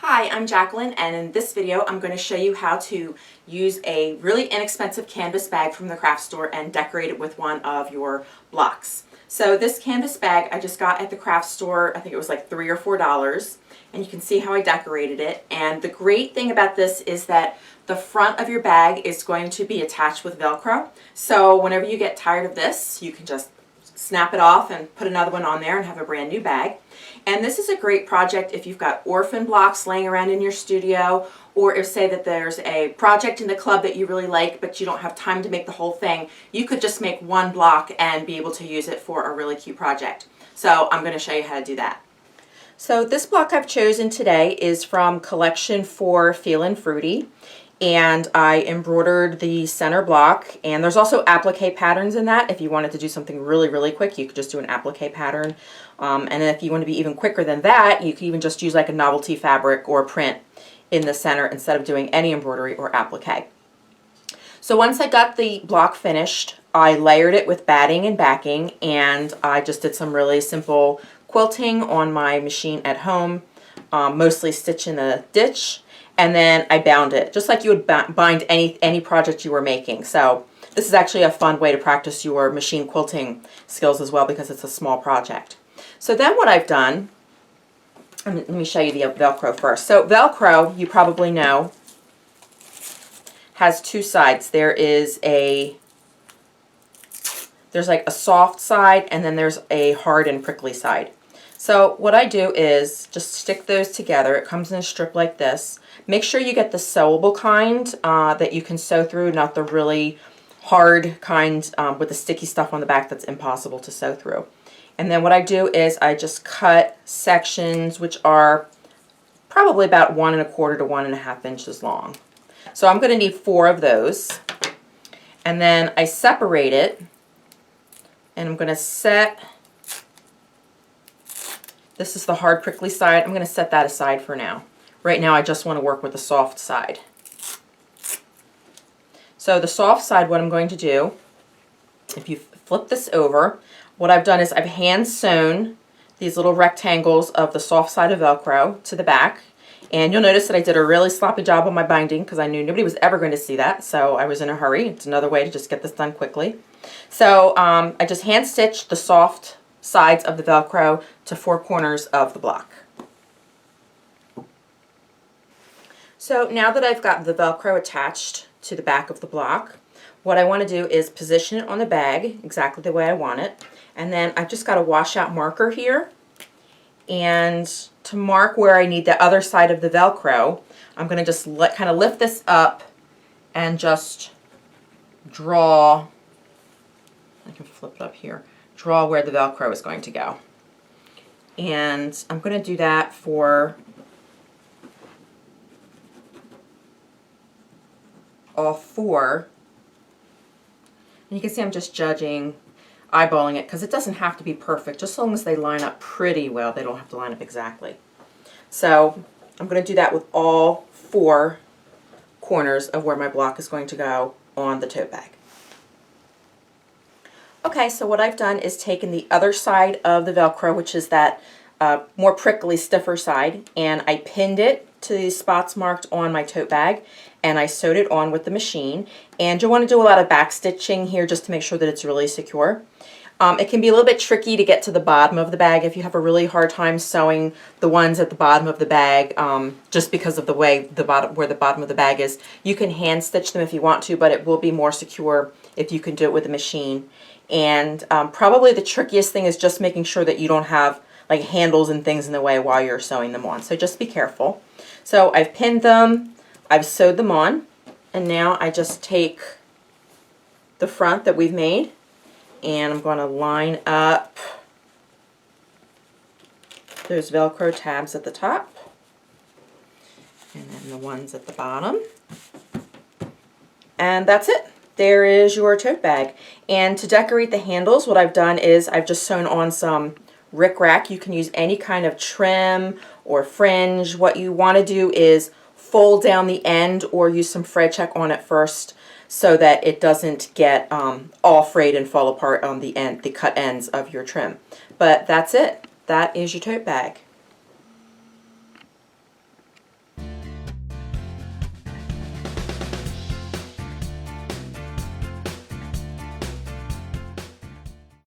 Hi, I'm Jacqueline, and in this video I'm going to show you how to use a really inexpensive canvas bag from the craft store and decorate it with one of your blocks. So this canvas bag I just got at the craft store. I think it was like $3 or $4, and you can see how I decorated it. And the great thing about this is that the front of your bag is going to be attached with Velcro. So whenever you get tired of this, you can just snap it off and put another one on there and have a brand new bag. And this is a great project if you've got orphan blocks laying around in your studio, or if say that there's a project in the club that you really like but you don't have time to make the whole thing. You could just make one block and be able to use it for a really cute project. So I'm going to show you how to do that. So this block I've chosen today is from Collection 4 Feelin' Fruity, and I embroidered the center block, and there's also applique patterns in that. If you wanted to do something really quick, you could just do an applique pattern, and then if you want to be even quicker than that, you could even just use like a novelty fabric or print in the center instead of doing any embroidery or applique. So once I got the block finished, I layered it with batting and backing, and I just did some really simple quilting on my machine at home, mostly stitch in a ditch, and then I bound it just like you would bind any project you were making. So this is actually a fun way to practice your machine quilting skills as well, because it's a small project. So then what I've done, let me show you the Velcro first. So Velcro, you probably know, has two sides. There's like a soft side, and then there's a hard and prickly side. So what I do is just stick those together. It comes in a strip like this. Make sure you get the sewable kind that you can sew through, not the really hard kind with the sticky stuff on the back that's impossible to sew through. And then what I do is I just cut sections which are probably about 1 1/4 to 1 1/2 inches long. So I'm going to need 4 of those. And then I separate it, and I'm going to set, this is the hard prickly side, I'm going to set that aside for now. Right now I just want to work with the soft side. So the soft side, what I'm going to do, if you flip this over, what I've done is I've hand sewn these little rectangles of the soft side of Velcro to the back. And you'll notice that I did a really sloppy job on my binding because I knew nobody was ever going to see that, so I was in a hurry. It's another way to just get this done quickly. So I just hand stitched the soft sides of the Velcro to 4 corners of the block. So now that I've got the Velcro attached to the back of the block, what I want to do is position it on the bag exactly the way I want it. And then I've just got a washout marker here. And to mark where I need the other side of the Velcro, I'm going to just kind of lift this up and just draw, I can flip it up here, draw where the Velcro is going to go. And I'm going to do that for all 4. And you can see I'm just eyeballing it, because it doesn't have to be perfect. Just as long as they line up pretty well, they don't have to line up exactly. So I'm going to do that with all 4 corners of where my block is going to go on the tote bag. Okay, so what I've done is taken the other side of the Velcro, which is that more prickly, stiffer side, and I pinned it to the spots marked on my tote bag, and I sewed it on with the machine. And you'll want to do a lot of back stitching here just to make sure that it's really secure. It can be a little bit tricky to get to the bottom of the bag if you have a really hard time sewing the ones at the bottom of the bag, just because of the way where the bottom of the bag is. You can hand stitch them if you want to, but it will be more secure if you can do it with a machine. And probably the trickiest thing is just making sure that you don't have like handles and things in the way while you're sewing them on. So just be careful. So I've pinned them, I've sewed them on, and now I just take the front that we've made, and I'm going to line up those Velcro tabs at the top, and then the ones at the bottom. And that's it. There is your tote bag. And to decorate the handles, what I've done is I've just sewn on some rickrack. You can use any kind of trim or fringe. What you want to do is fold down the end or use some fray check on it first so that it doesn't get all frayed and fall apart on the cut ends of your trim. But that's it. That is your tote bag.